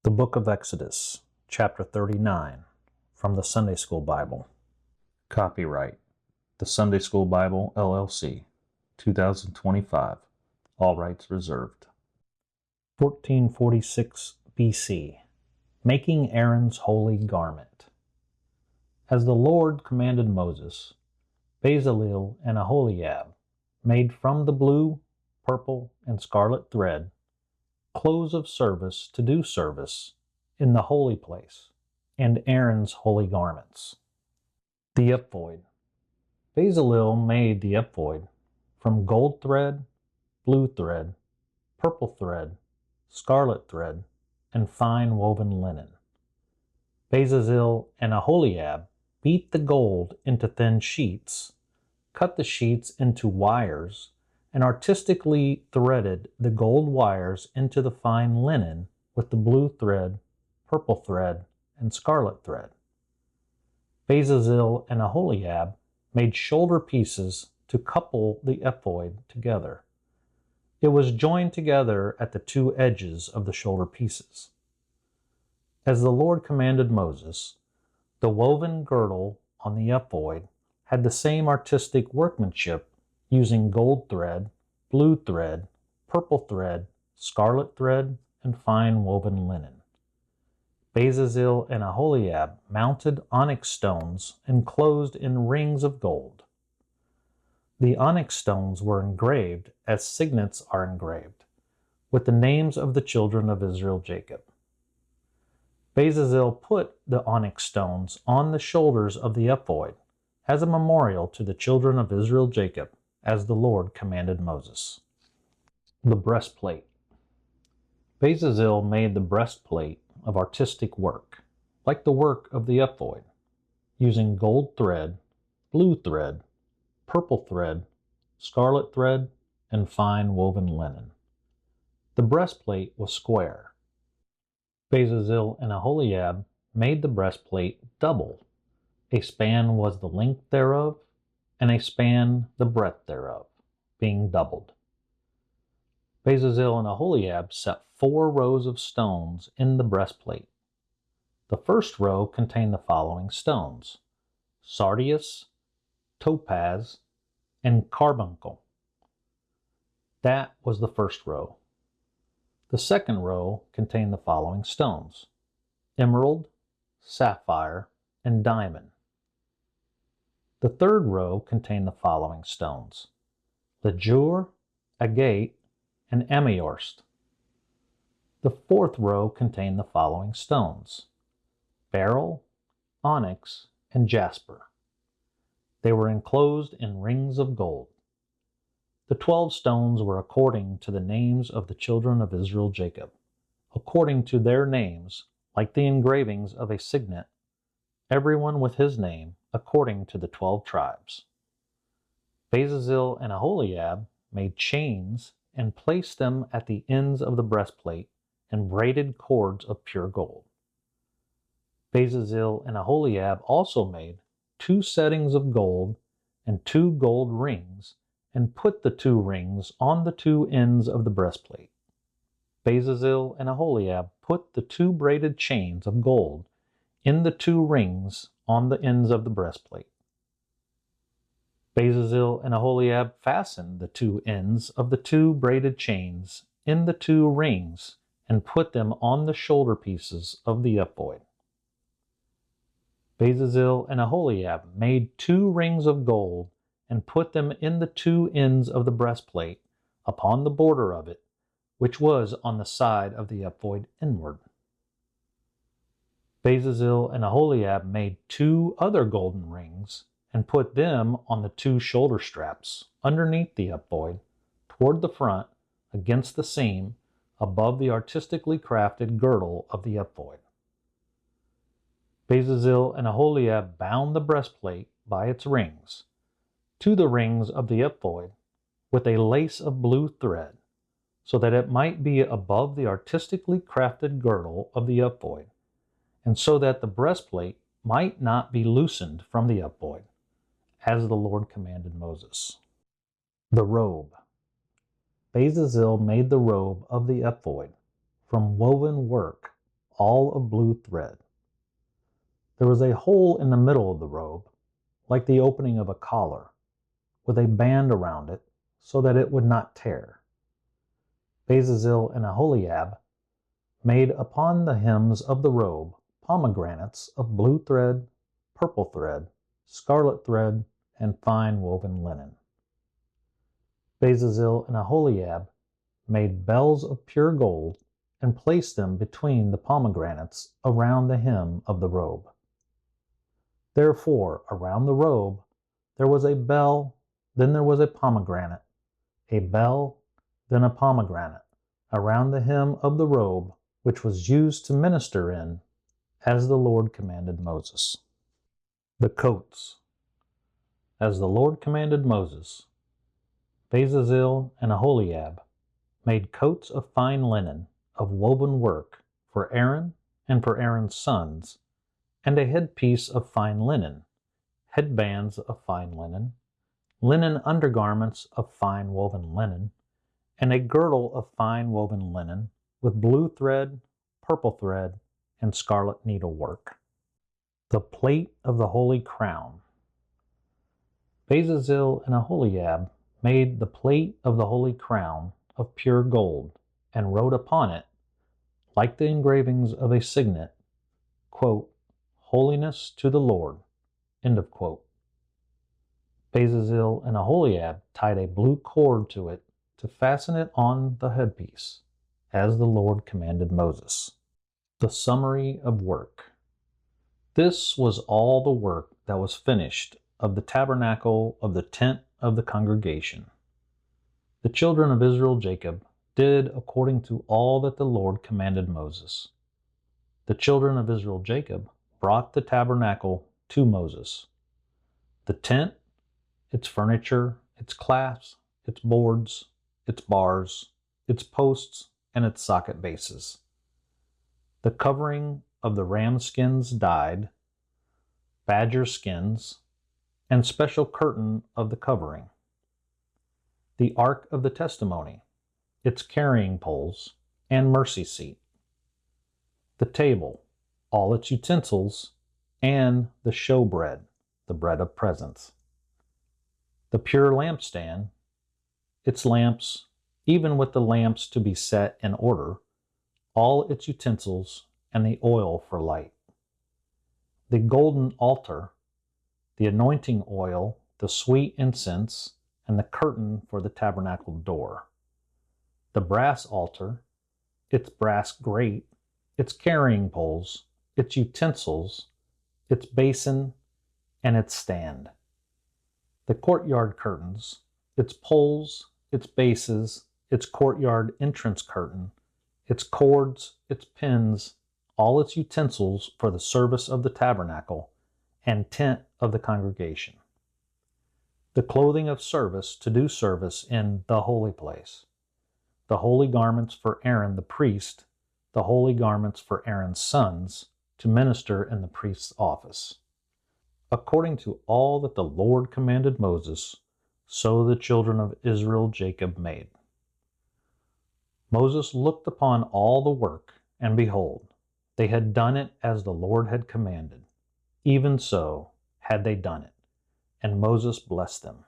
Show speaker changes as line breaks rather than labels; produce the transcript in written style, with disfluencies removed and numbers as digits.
The Book of Exodus, Chapter 39, from the Sunday School Bible. Copyright, The Sunday School Bible, LLC, 2025. All rights reserved. 1446 BC, Making Aaron's Holy Garment. As the Lord commanded Moses, Bezalel and Aholiab made from the blue, purple, and scarlet thread clothes of service to do service in the holy place, and Aaron's holy garments. The ephod. Bezalel made the ephod from gold thread, blue thread, purple thread, scarlet thread, and fine woven linen. Bezalel and Aholiab beat the gold into thin sheets, cut the sheets into wires, and artistically threaded the gold wires into the fine linen with the blue thread, purple thread, and scarlet thread. Bezalel and Aholiab made shoulder pieces to couple the ephod together. It was joined together at the two edges of the shoulder pieces. As the Lord commanded Moses, the woven girdle on the ephod had the same artistic workmanship, using gold thread, blue thread, purple thread, scarlet thread, and fine woven linen. Bezalel and Aholiab mounted onyx stones enclosed in rings of gold. The onyx stones were engraved as signets are engraved, with the names of the children of Israel Jacob. Bezalel put the onyx stones on the shoulders of the ephod as a memorial to the children of Israel Jacob, as the Lord commanded Moses. The breastplate. Bezalel made the breastplate of artistic work, like the work of the ephod, using gold thread, blue thread, purple thread, scarlet thread, and fine woven linen. The breastplate was square. Bezalel and Aholiab made the breastplate double. A span was the length thereof, and a span the breadth thereof, being doubled. Bezalel and Aholiab set 4 rows of stones in the breastplate. The first row contained the following stones: sardius, topaz, and carbuncle. That was the first row. The second row contained the following stones: emerald, sapphire, and diamond. The third row contained the following stones: ledure, agate, and amethyst. The fourth row contained the following stones: beryl, onyx, and jasper. They were enclosed in rings of gold. The 12 stones were according to the names of the children of Israel Jacob, according to their names, like the engravings of a signet, everyone with his name, according to the 12 tribes. Bezalel and Aholiab made chains and placed them at the ends of the breastplate and braided cords of pure gold. Bezalel and Aholiab also made 2 settings of gold and 2 gold rings, and put the 2 rings on the 2 ends of the breastplate. Bezalel and Aholiab put the 2 braided chains of gold in the 2 rings on the ends of the breastplate. Bezalel and Aholiab fastened the 2 ends of the 2 braided chains in the 2 rings and put them on the shoulder pieces of the ephod. Bezalel and Aholiab made 2 rings of gold and put them in the 2 ends of the breastplate upon the border of it, which was on the side of the ephod inward. Bezalel and Aholiab made 2 other golden rings and put them on the 2 shoulder straps underneath the ephod, toward the front, against the seam, above the artistically crafted girdle of the ephod. Bezalel and Aholiab bound the breastplate by its rings to the rings of the ephod with a lace of blue thread, so that it might be above the artistically crafted girdle of the ephod, and so that the breastplate might not be loosened from the ephod, as the Lord commanded Moses. The robe. Bezalel made the robe of the ephod from woven work, all of blue thread. There was a hole in the middle of the robe, like the opening of a collar, with a band around it so that it would not tear. Bezalel and Aholiab made upon the hems of the robe pomegranates of blue thread, purple thread, scarlet thread, and fine woven linen. Bezalel and Aholiab made bells of pure gold and placed them between the pomegranates around the hem of the robe. Therefore, around the robe there was a bell, then there was a pomegranate, a bell, then a pomegranate, around the hem of the robe, which was used to minister in, as the Lord commanded Moses. The coats. As the Lord commanded Moses, Bezalel and Aholiab made coats of fine linen of woven work for Aaron and for Aaron's sons, and a headpiece of fine linen, headbands of fine linen, linen undergarments of fine woven linen, and a girdle of fine woven linen with blue thread, purple thread, and scarlet needlework. The plate of the holy crown. Bezalel and Aholiab made the plate of the holy crown of pure gold, and wrote upon it, like the engravings of a signet, quote, "Holiness to the Lord," end of quote. Bezalel and Aholiab tied a blue cord to it to fasten it on the headpiece, as the Lord commanded Moses. The summary of work. This was all the work that was finished of the tabernacle of the tent of the congregation. The children of Israel Jacob did according to all that the Lord commanded Moses. The children of Israel Jacob brought the tabernacle to Moses. The tent, its furniture, its clasps, its boards, its bars, its posts, and its socket bases. The covering of the ram skins dyed, badger skins, and special curtain of the covering. The ark of the testimony, its carrying poles, and mercy seat. The table, all its utensils, and the showbread, the bread of presence. The pure lampstand, its lamps, even with the lamps to be set in order, all its utensils, and the oil for light. The golden altar, the anointing oil, the sweet incense, and the curtain for the tabernacle door. The brass altar, its brass grate, its carrying poles, its utensils, its basin, and its stand. The courtyard curtains, its poles, its bases, its courtyard entrance curtain, its cords, its pins, all its utensils for the service of the tabernacle and tent of the congregation. The clothing of service to do service in the holy place. The holy garments for Aaron the priest, the holy garments for Aaron's sons to minister in the priest's office. According to all that the Lord commanded Moses, so the children of Israel Jacob made. Moses looked upon all the work, and behold, they had done it as the Lord had commanded. Even so had they done it, and Moses blessed them.